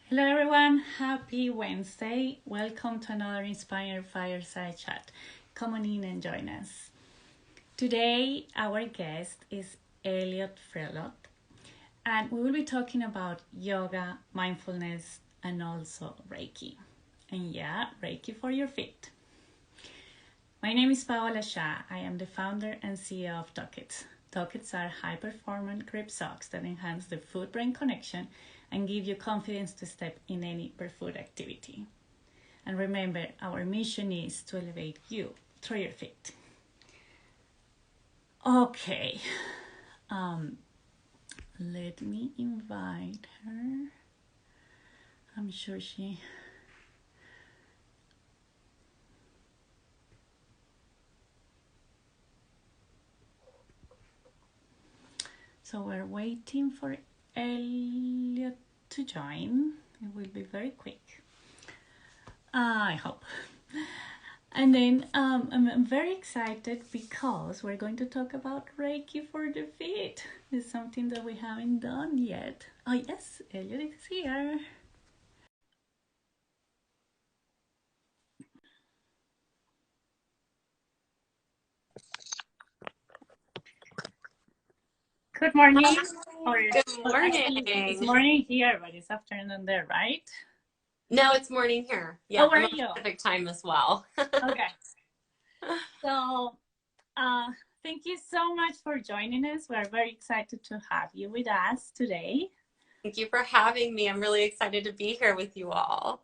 Hello everyone, happy Wednesday. Welcome to another Inspired Fireside Chat. Come on in and join us. Today our guest is Ellie Frelot and we will be talking about yoga, mindfulness and also Reiki. And yeah, Reiki for your feet. My name is Paola Shah. I am the founder and CEO of Tockets. Tockets are high-performance grip socks that enhance the foot-brain connection and give you confidence to step in any barefoot activity. And remember, our mission is to elevate you through your feet. Okay, let me invite her. I'm sure she... So we're waiting for Elliot to join. It will be very quick. I hope. And then I'm very excited because we're going to talk about Reiki for the feet. It's something that we haven't done yet. Oh yes, Elliot is here. Good morning. Or, Good morning. It's morning here, but it's afternoon there, right? No, it's morning here. Yeah, where I'm are on you? Pacific time as well. Okay. So, thank you so much for joining us. We're very excited to have you with us today. Thank you for having me. I'm really excited to be here with you all.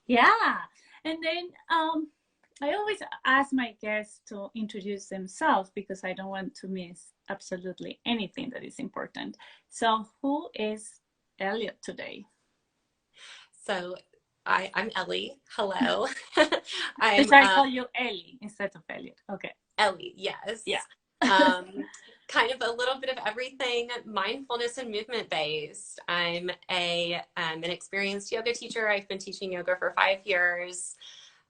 Yeah. And then I always ask my guests to introduce themselves because I don't want to miss absolutely anything that is important. So who is Elliot today? So I'm Ellie. Hello. I call you Ellie instead of Elliot. Okay. Ellie, yes. Yeah. Kind of a little bit of everything, mindfulness and movement based. I'm an experienced yoga teacher. I've been teaching yoga for 5 years.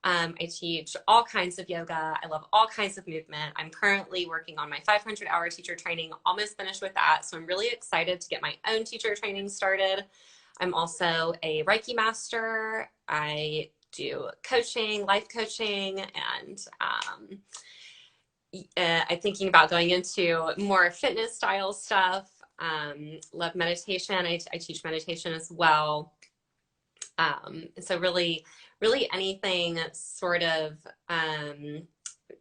I teach all kinds of yoga. I love all kinds of movement. I'm currently working on my 500-hour teacher training, almost finished with that. So I'm really excited to get my own teacher training started. I'm also a Reiki master. I do coaching, life coaching, and I'm thinking about going into more fitness style stuff. Love meditation. I teach meditation as well. So really anything someward of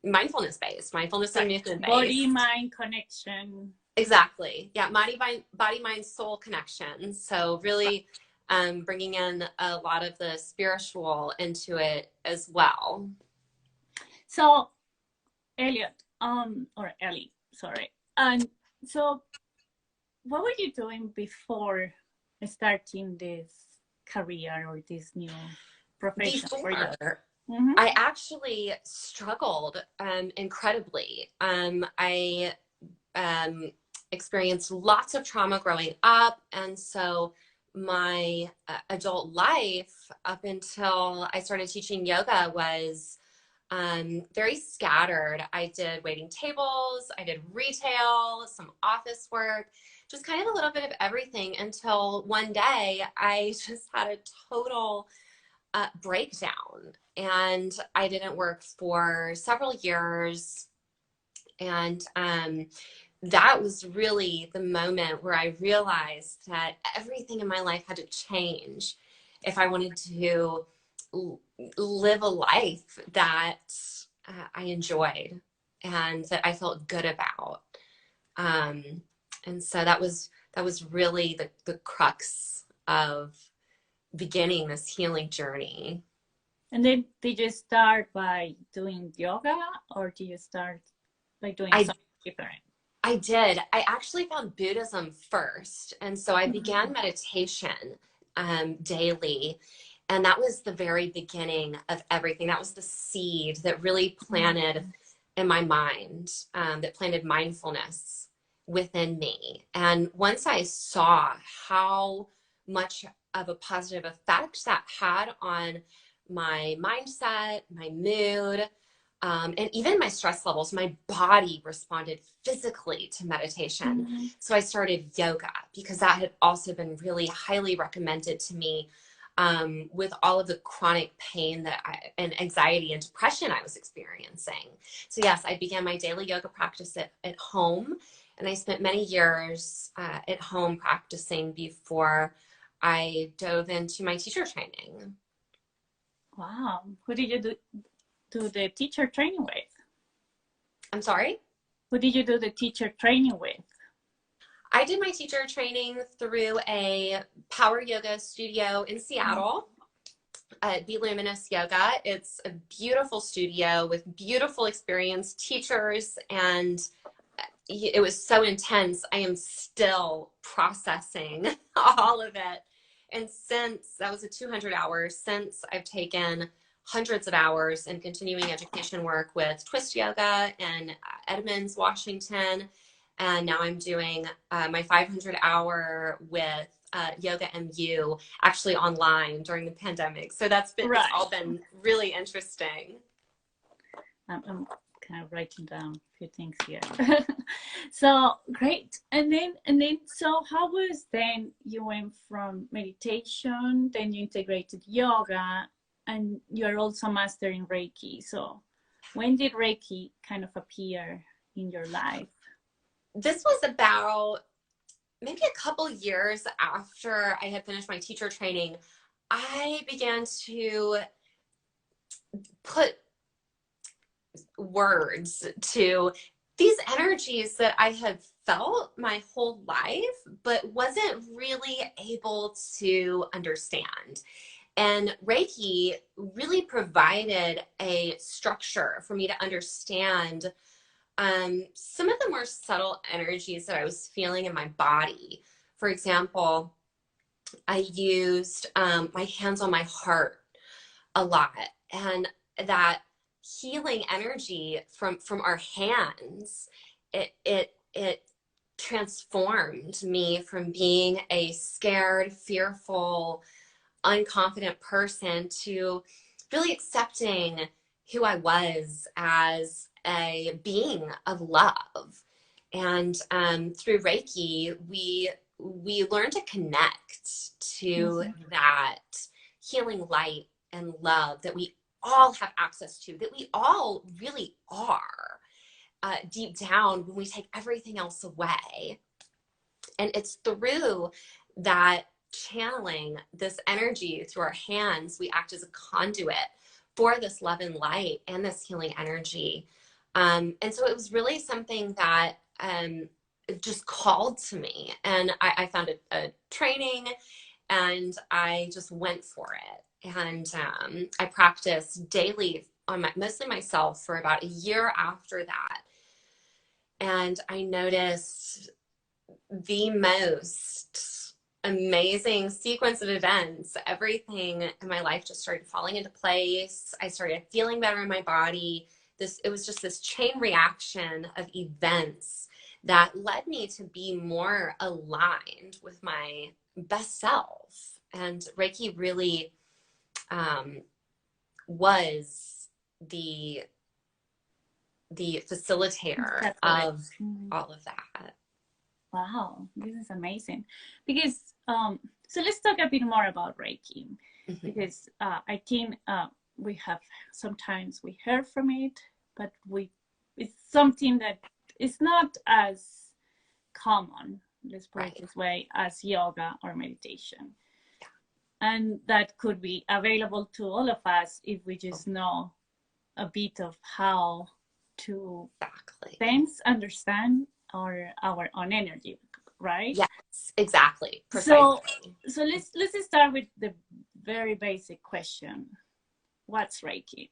mindfulness based, mindfulness and movement based. Body mind connection. Exactly. Yeah, body mind soul connection. So really bringing in a lot of the spiritual into it as well. So Elliot, or Ellie, sorry. And so what were you doing before starting this career or this new profession for you? Mm-hmm. I actually struggled incredibly. I experienced lots of trauma growing up, and so my adult life up until I started teaching yoga was very scattered. I did waiting tables, I did retail, some office work, just kind of a little bit of everything until one day I just had a total breakdown, and I didn't work for several years. And that was really the moment where I realized that everything in my life had to change if I wanted to live a life that I enjoyed and that I felt good about. And so that was really the crux of beginning this healing journey. And then did you start by doing yoga, or did you start by doing something different? I did. I actually found Buddhism first. And so I began meditation daily. And that was the very beginning of everything. That was the seed that really planted in my mind, that planted mindfulness within me. And once I saw how much of a positive effect that had on my mindset, my mood, and even my stress levels, my body responded physically to meditation. Mm-hmm. So I started yoga because that had also been really highly recommended to me with all of the chronic pain and anxiety and depression I was experiencing. So yes, I began my daily yoga practice at home, and I spent many years at home practicing before I dove into my teacher training. Wow. Who did you do the teacher training with? I'm sorry? Who did you do the teacher training with? I did my teacher training through a power yoga studio in Seattle, Be Luminous Yoga. It's a beautiful studio with beautiful experienced teachers, and it was so intense. I am still processing all of it. And since that was a 200 hours, since I've taken hundreds of hours in continuing education work with Twist Yoga and Edmonds, Washington. And now I'm doing my 500-hour with Yoga MU, actually online during the pandemic. So that's been, It's all been really interesting. I'm kind of writing down a few things here. So great. And then, so how was then you went from meditation, then you integrated yoga, and you're also mastering Reiki. So when did Reiki kind of appear in your life? This was about maybe a couple years after I had finished my teacher training. I began to put words to these energies that I had felt my whole life, but wasn't really able to understand. And Reiki really provided a structure for me to understand some of the more subtle energies that I was feeling in my body. For example, I used my hands on my heart a lot, and that healing energy from our hands, it transformed me from being a scared, fearful, unconfident person to really accepting who I was as a being of love. And through Reiki, we learn to connect to that healing light and love that we all have access to, that we all really are deep down when we take everything else away. And it's through that channeling this energy through our hands, we act as a conduit for this love and light and this healing energy. And so it was really something that it just called to me. And I found a training, and I just went for it. And I practiced daily on mostly myself for about a year after that. And I noticed the most amazing sequence of events. Everything in my life just started falling into place. I started feeling better in my body. It was just this chain reaction of events that led me to be more aligned with my best self. And Reiki really was the facilitator of all of that. Wow, this is amazing. Because so let's talk a bit more about Reiki, because I think we have sometimes we heard from it, but it's something that is not as common, let's put it this way, as yoga or meditation. And that could be available to all of us if we just know a bit of how to sense, understand our own energy, right? Yes, exactly. Precisely. So let's start with the very basic question. What's Reiki?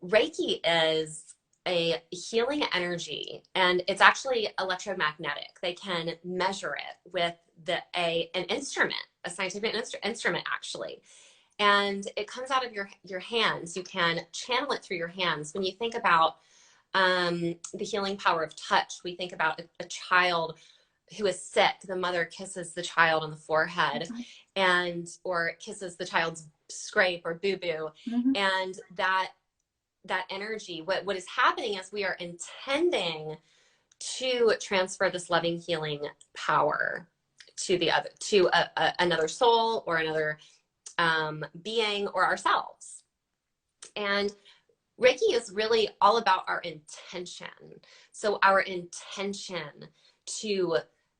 Reiki is a healing energy, and it's actually electromagnetic. They can measure it with an instrument, a scientific instrument actually. And it comes out of your hands. You can channel it through your hands. When you think about the healing power of touch, we think about a child who is sick. The mother kisses the child on the forehead or kisses the child's scrape or boo-boo. And that energy, what is happening is we are intending to transfer this loving, healing power to another soul or another being or ourselves. And Reiki is really all about our intention. So our intention to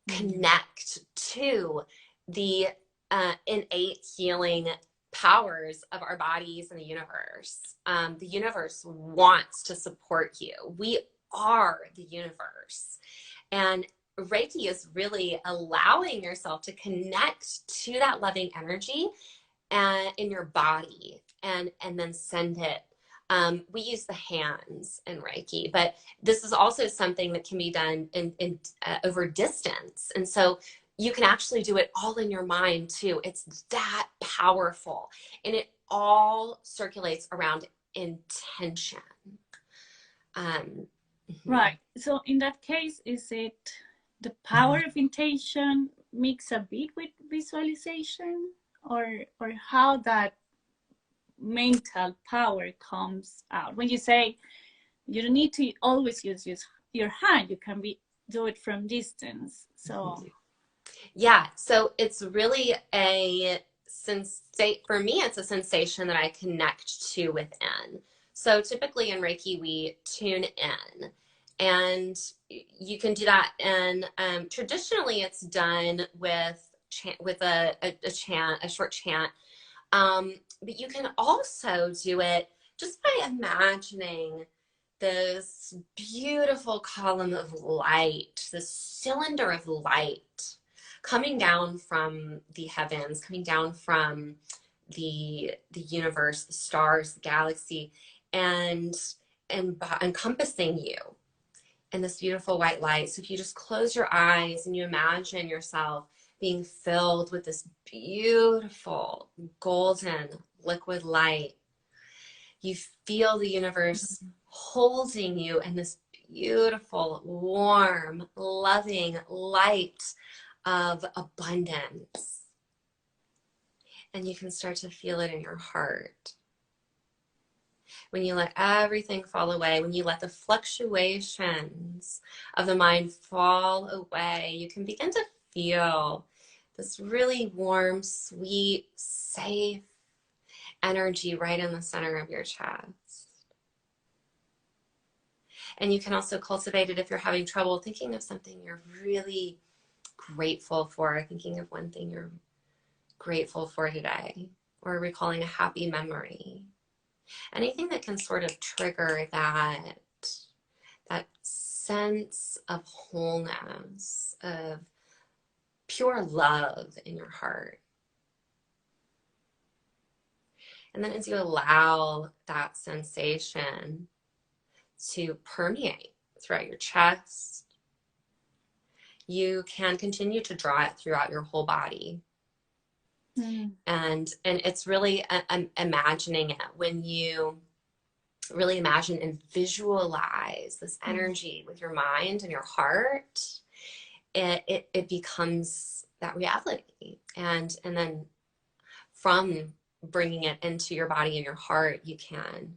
connect to the innate healing powers of our bodies and the universe. The universe wants to support you. We are the universe. And Reiki is really allowing yourself to connect to that loving energy in your body and then send it. We use the hands in Reiki, but this is also something that can be done in over distance. And so you can actually do it all in your mind too. It's that powerful. And it all circulates around intention. Right. So in that case, is it the power of intention mix a bit with visualization, or how that mental power comes out? When you say you don't need to always use your hand, you can do it from distance. So yeah, so it's really for me, it's a sensation that I connect to within. So typically in Reiki, we tune in, and you can do that. And traditionally, it's done with a short chant. But you can also do it just by imagining this beautiful column of light, this cylinder of light coming down from the heavens, coming down from the universe, the stars, the galaxy, and encompassing you in this beautiful white light. So if you just close your eyes and you imagine yourself being filled with this beautiful golden liquid light, you feel the universe holding you in this beautiful, warm, loving light of abundance. And you can start to feel it in your heart. When you let everything fall away, when you let the fluctuations of the mind fall away, you can begin to feel this really warm, sweet, safe energy right in the center of your chest. And you can also cultivate it if you're having trouble thinking of something you're really grateful for, thinking of one thing you're grateful for today, or recalling a happy memory. Anything that can sort of trigger that sense of wholeness, of pure love in your heart. And then as you allow that sensation to permeate throughout your chest, you can continue to draw it throughout your whole body. And it's really imagining it. When you really imagine and visualize this energy with your mind and your heart, it becomes that reality. And then from bringing it into your body and your heart, you can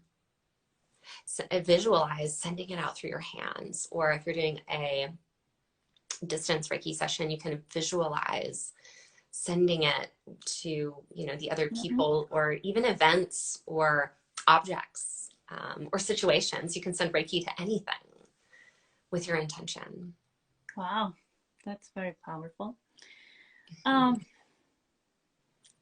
visualize sending it out through your hands. Or if you're doing a distance Reiki session, you can visualize sending it to, the other people, or even events or objects, or situations. You can send Reiki to anything with your intention. Wow, that's very powerful.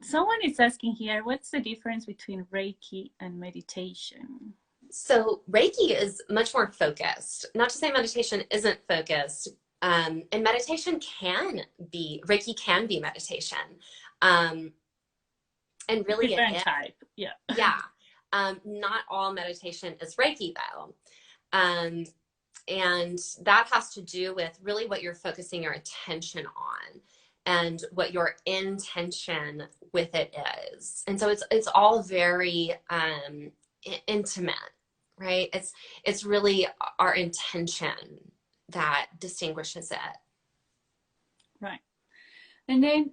Someone is asking here, what's the difference between Reiki and meditation? So Reiki is much more focused. Not to say meditation isn't focused. And meditation Reiki can be meditation. And really different type, yeah. Yeah. Not all meditation is Reiki though. And that has to do with really what you're focusing your attention on and what your intention with it is. And so it's all very intimate, right? It's really our intention that distinguishes it. Right. And then,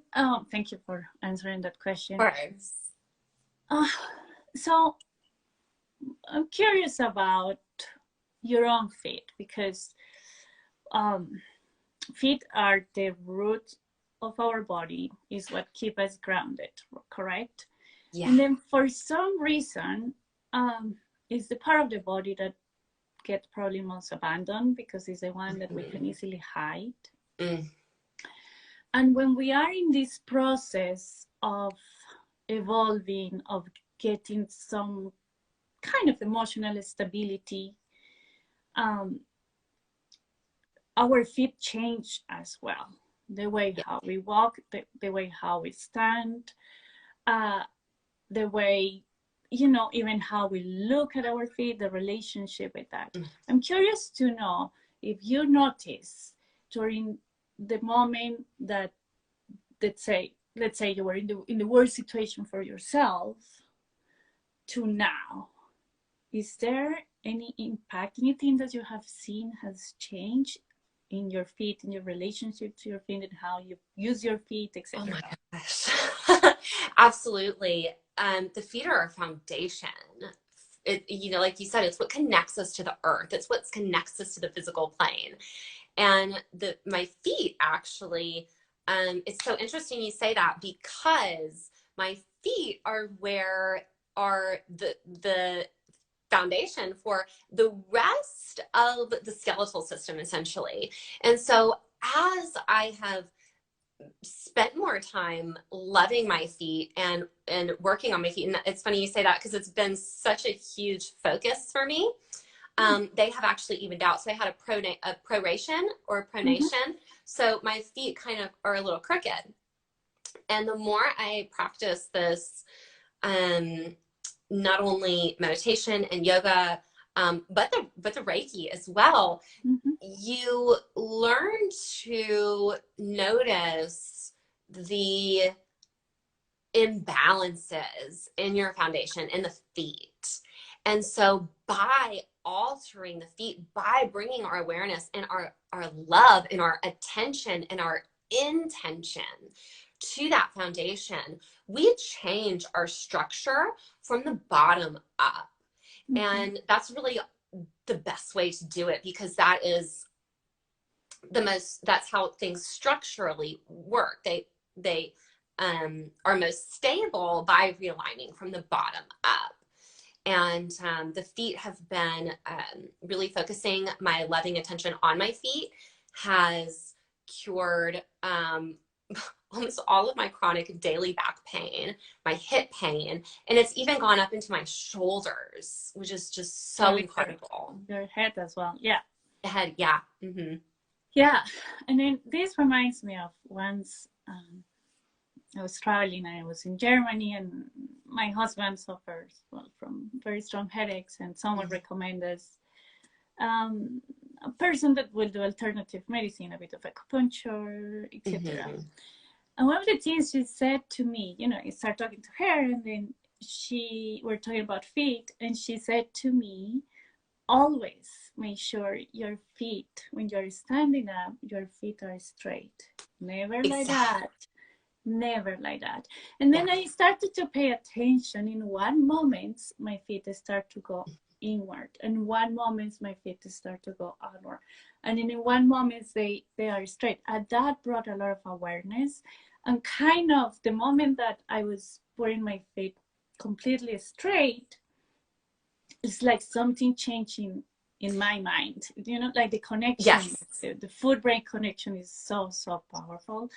thank you for answering that question. Of course. So I'm curious about your own feet, because feet are the root of our body, is what keep us grounded, correct? Yeah. And then for some reason, it's the part of the body that gets probably most abandoned because it's the one that we can easily hide. Mm. And when we are in this process of evolving, of getting some kind of emotional stability, our feet change as well. The way Yeah. how we walk, the way how we stand, the way, even how we look at our feet, the relationship with that. Mm. I'm curious to know if you notice during the moment that, let's say you were in the worst situation for yourself to now, is there any impact, anything that you have seen has changed in your feet, in your relationship to your feet, and how you use your feet, Oh etc.? my gosh. Absolutely. The feet are our foundation. Like you said, it's what connects us to the earth. It's what connects us to the physical plane. And my feet actually, it's so interesting you say that, because my feet are where are the foundation for the rest of the skeletal system, essentially. And so as I have spent more time loving my feet and working on my feet, and it's funny you say that because it's been such a huge focus for me. They have actually evened out. So I had a proration or a pronation. So my feet kind of are a little crooked. And the more I practice this, not only meditation and yoga, but the Reiki as well, you learn to notice the imbalances in your foundation in the feet. And so by altering the feet, by bringing our awareness and our love and our attention and our intention to that foundation, we change our structure from the bottom up. And that's really the best way to do it, because that's how things structurally work. They are most stable by realigning from the bottom up. And the feet have been really focusing my loving attention on my feet has cured almost all of my chronic daily back pain, my hip pain, and it's even gone up into my shoulders, which is just so incredible. Your head as well. Yeah. Head, yeah. Yeah. And then this reminds me of once I was traveling and I was in Germany, and my husband suffers from very strong headaches, and someone recommended a person that will do alternative medicine, a bit of acupuncture, etc. And one of the things she said to me, I started talking to her, and then we're talking about feet, and she said to me, always make sure your feet, when you're standing up, your feet are straight. Never like that. Never like that. And then I started to pay attention. In one moment, my feet start to go inward, and one moment my feet start to go outward, and in one moment they are straight. And that brought a lot of awareness, and kind of the moment that I was putting my feet completely straight, it's like something changing in my mind, like the connection. The foot brain connection is so powerful.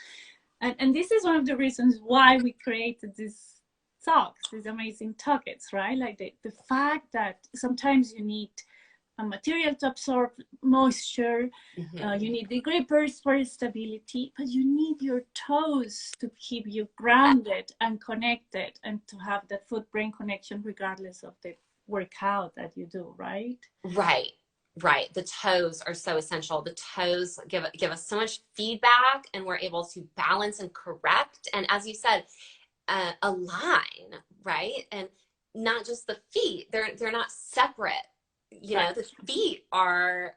And this is one of the reasons why we created these talks, these amazing talks, right? Like the fact that sometimes you need a material to absorb moisture, you need the grippers for stability, but you need your toes to keep you grounded and connected, and to have that foot-brain connection regardless of the workout that you do, right? Right. The toes are so essential. The toes give us so much feedback, and we're able to balance and correct. And as you said, align, right? And not just the feet. They're not separate. The feet are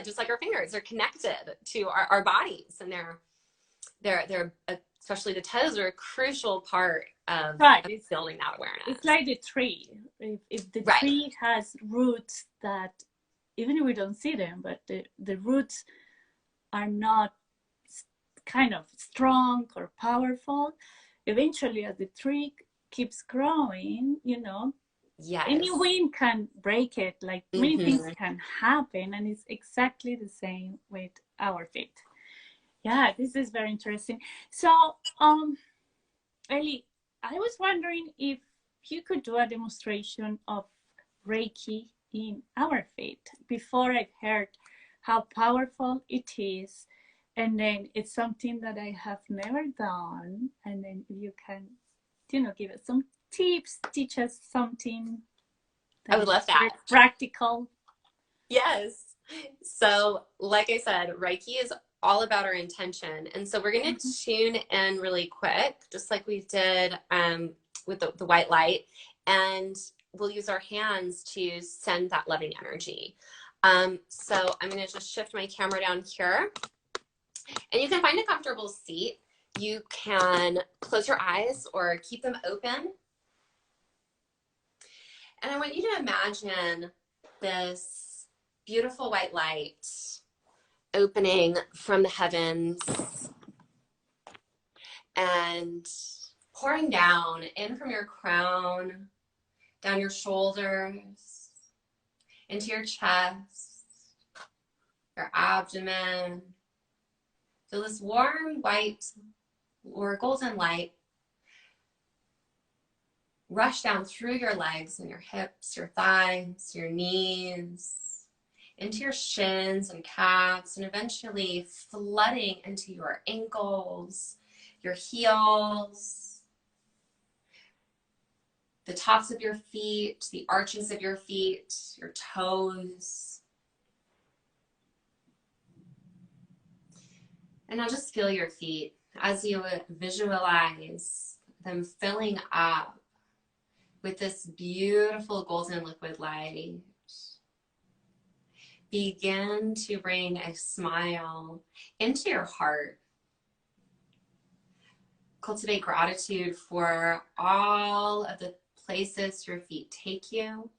just like our fingers. They're connected to our bodies, and they're especially the toes are a crucial part of building that awareness. It's like the tree. If the tree has roots that, even if we don't see them, but the roots are not kind of strong or powerful, eventually as the tree keeps growing, any Yes. wind can break it, like many things Mm-hmm. can happen, and it's exactly the same with our feet. Yeah, this is very interesting. So, Ellie, I was wondering if you could do a demonstration of Reiki in our feet. Before I've heard how powerful it is, and then it's something that I have never done. And then if you can, give us some tips, teach us something I that would is love very that. practical. Yes. So, like I said, Reiki is all about our intention. And so we're going Mhm. to tune in really quick, just like we did with the white light. And we'll use our hands to send that loving energy. So I'm going to just shift my camera down here. And you can find a comfortable seat. You can close your eyes or keep them open. And I want you to imagine this beautiful white light opening from the heavens and pouring down in from your crown, down your shoulders, into your chest, your abdomen. Feel this warm white or golden light rush down through your legs and your hips, your thighs, your knees, into your shins and calves, and eventually flooding into your ankles, your heels, the tops of your feet, the arches of your feet, your toes. And now just feel your feet as you visualize them filling up with this beautiful golden liquid light. Begin to bring a smile into your heart. Cultivate gratitude for all of the places your feet take you,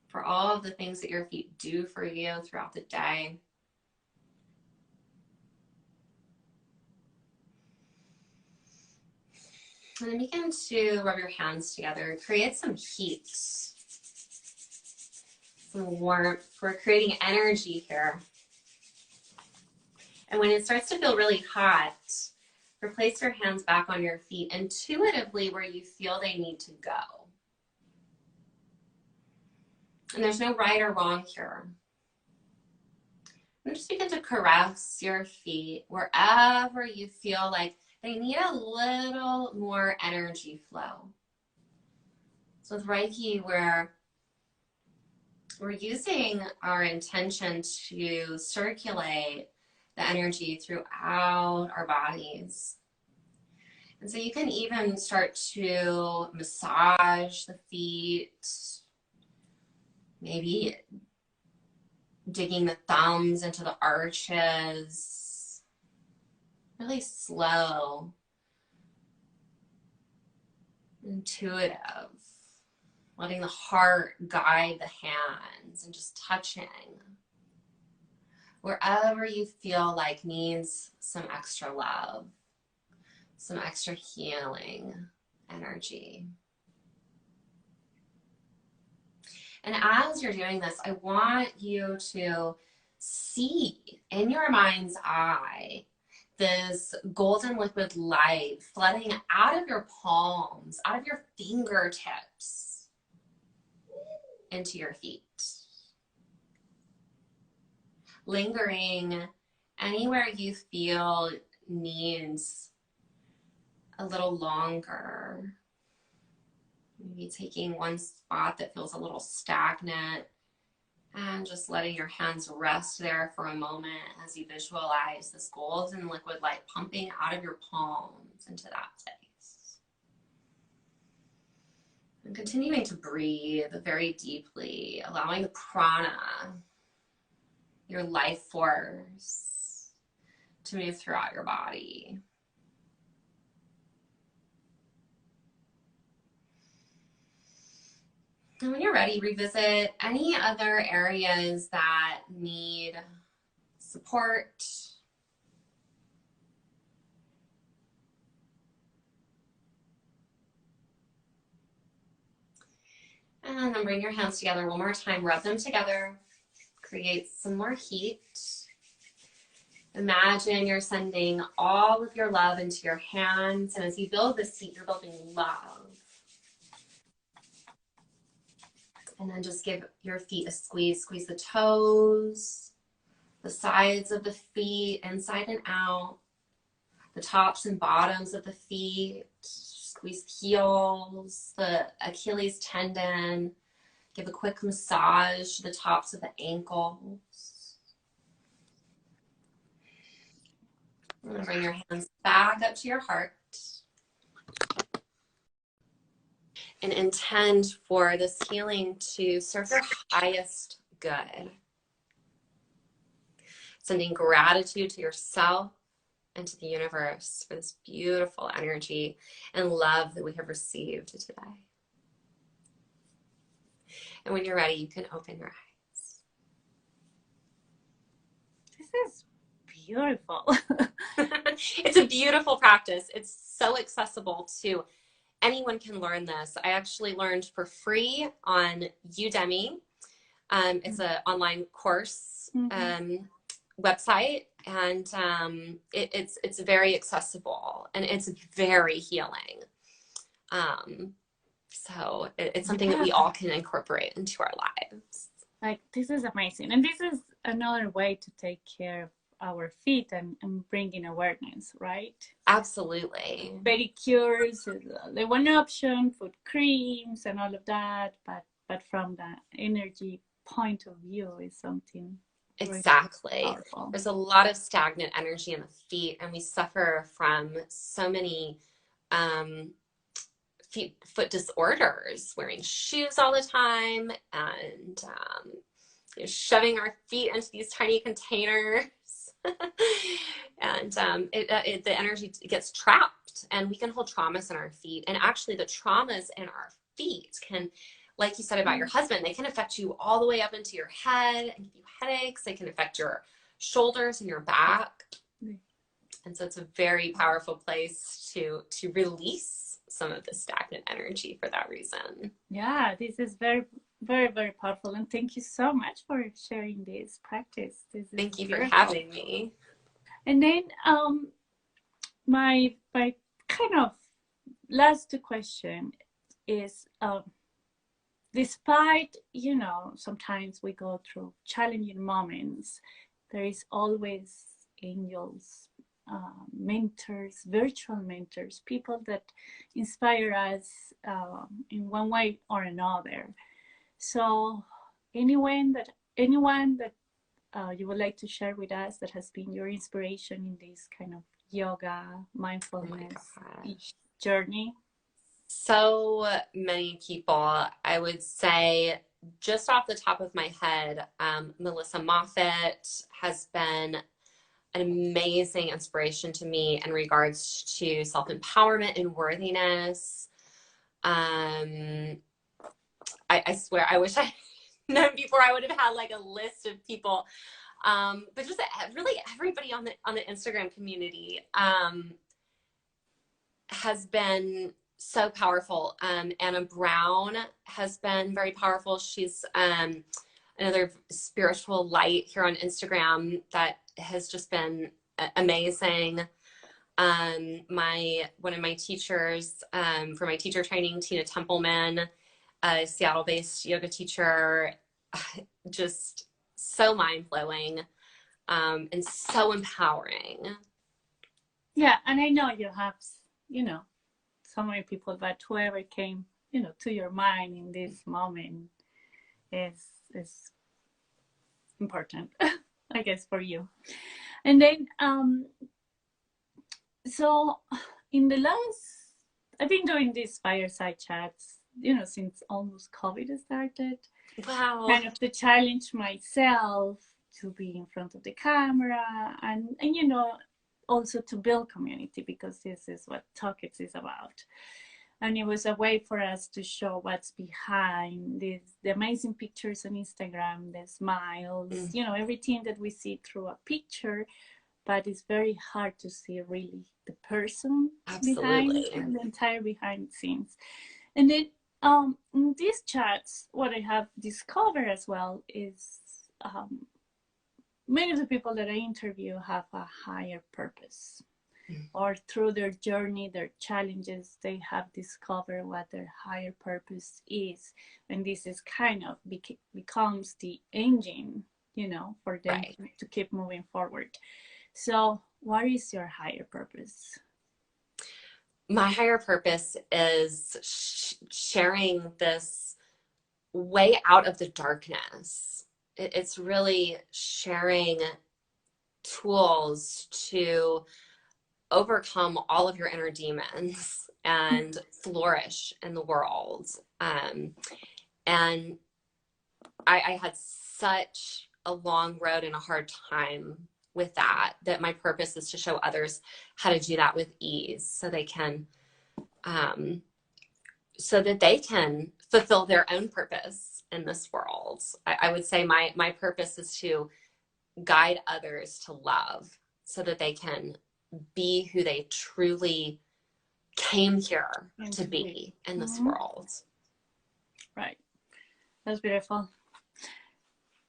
for all of the things that your feet do for you throughout the day. And then begin to rub your hands together. Create some heat, some warmth. We're creating energy here. And when it starts to feel really hot, replace your hands back on your feet intuitively where you feel they need to go. And there's no right or wrong here. And just begin to caress your feet wherever you feel like they need a little more energy flow. So with Reiki, we're using our intention to circulate the energy throughout our bodies. And so you can even start to massage the feet, maybe digging the thumbs into the arches, really slow, intuitive, letting the heart guide the hands and just touching wherever you feel like needs some extra love, some extra healing energy. And as you're doing this, I want you to see in your mind's eye this golden liquid light flooding out of your palms, out of your fingertips, into your feet. Lingering anywhere you feel needs a little longer. Maybe taking one spot that feels a little stagnant and just letting your hands rest there for a moment as you visualize this golden liquid light pumping out of your palms into that place. And continuing to breathe very deeply, allowing the prana, your life force, to move throughout your body. And when you're ready, revisit any other areas that need support. And then bring your hands together one more time. Rub them together. Create some more heat. Imagine you're sending all of your love into your hands. And as you build this heat, you're building love. And then just give your feet a squeeze. Squeeze the toes, the sides of the feet, inside and out, the tops and bottoms of the feet. Squeeze the heels, the Achilles tendon. Give a quick massage to the tops of the ankles. And then bring your hands back up to your heart. And intend for this healing to serve your highest good. Sending gratitude to yourself and to the universe for this beautiful energy and love that we have received today. And when you're ready, you can open your eyes. This is beautiful. It's a beautiful practice. It's so accessible to anyone can learn this. I actually learned for free on Udemy. It's an online course website, and it's very accessible and it's very healing. So it's something that we all can incorporate into our lives. Like, this is amazing. And this is another way to take care of our feet and bringing awareness, right? Absolutely. Pedicures, the one option, foot creams and all of that, but from the energy point of view is something exactly powerful. There's a lot of stagnant energy in the feet, and we suffer from so many foot disorders, wearing shoes all the time, and shoving our feet into these tiny containers. And the energy gets trapped, and we can hold traumas in our feet. And actually the traumas in our feet can, like you said about your husband, they can affect you all the way up into your head and give you headaches. They can affect your shoulders and your back. And so it's a very powerful place to release some of the stagnant energy for that reason. Yeah, this is very, very, very powerful. And thank you so much for sharing this practice. Thank you for having me. And then my kind of last question is, despite, sometimes we go through challenging moments, there is always angels, mentors, virtual mentors, people that inspire us in one way or another. So anyone that you would like to share with us that has been your inspiration in this kind of yoga, mindfulness journey? So many people. I would say, just off the top of my head, Melissa Moffat has been an amazing inspiration to me in regards to self-empowerment and worthiness. I swear, I wish I known before. I would have had like a list of people, but just really everybody on the Instagram community has been so powerful. Anna Brown has been very powerful. She's another spiritual light here on Instagram that has just been amazing. One of my teachers for my teacher training, Tina Templeman, a Seattle-based yoga teacher, just so mind-blowing and so empowering. Yeah, and I know you have, so many people, but whoever came, to your mind in this moment is important, I guess, for you. And then, so in the last, I've been doing these fireside chats, since almost COVID started. Wow. Kind of to challenge myself to be in front of the camera and also to build community, because this is what Talkits is about. And it was a way for us to show what's behind the amazing pictures on Instagram, the smiles, everything that we see through a picture, but it's very hard to see really the person behind, and the entire behind the scenes. And then In these chats, what I have discovered as well is many of the people that I interview have a higher purpose, or through their journey, their challenges, they have discovered what their higher purpose is, and this is kind of becomes the engine, for them Right. to keep moving forward. So, what is your higher purpose? My higher purpose is sharing this way out of the darkness. It's really sharing tools to overcome all of your inner demons and flourish in the world. And I had such a long road and a hard time with that my purpose is to show others how to do that with ease, so they can fulfill their own purpose in this world. I would say my purpose is to guide others to love, so that they can be who they truly came here to be in this world. Right. That's beautiful.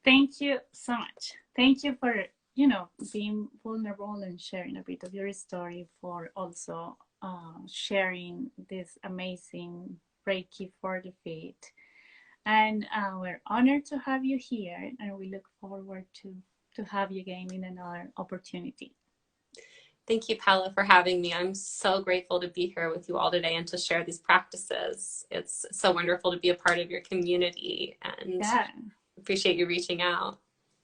Thank you so much. Thank you for, being vulnerable and sharing a bit of your story, for also sharing this amazing Reiki for the feet. And we're honored to have you here, and we look forward to have you again in another opportunity. Thank you, Paula, for having me. I'm so grateful to be here with you all today and to share these practices. It's so wonderful to be a part of your community, and appreciate you reaching out.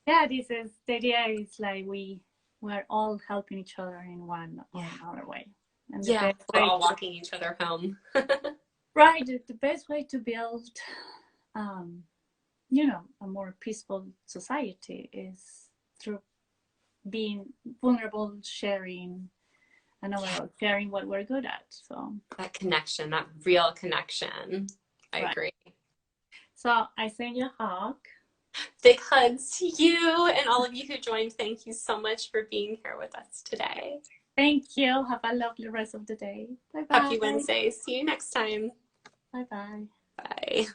Yeah, the idea is like we're all helping each other in one or another way. And we're all walking each other home. Right. The best way to build, a more peaceful society is through being vulnerable, sharing, and overall sharing what we're good at. So that connection, that real connection. I agree. So I send you a hug. Big hugs to you and all of you who joined. Thank you so much for being here with us today. Thank you. Have a lovely rest of the day. Bye-bye. Happy Wednesday. See you next time. Bye-bye. Bye.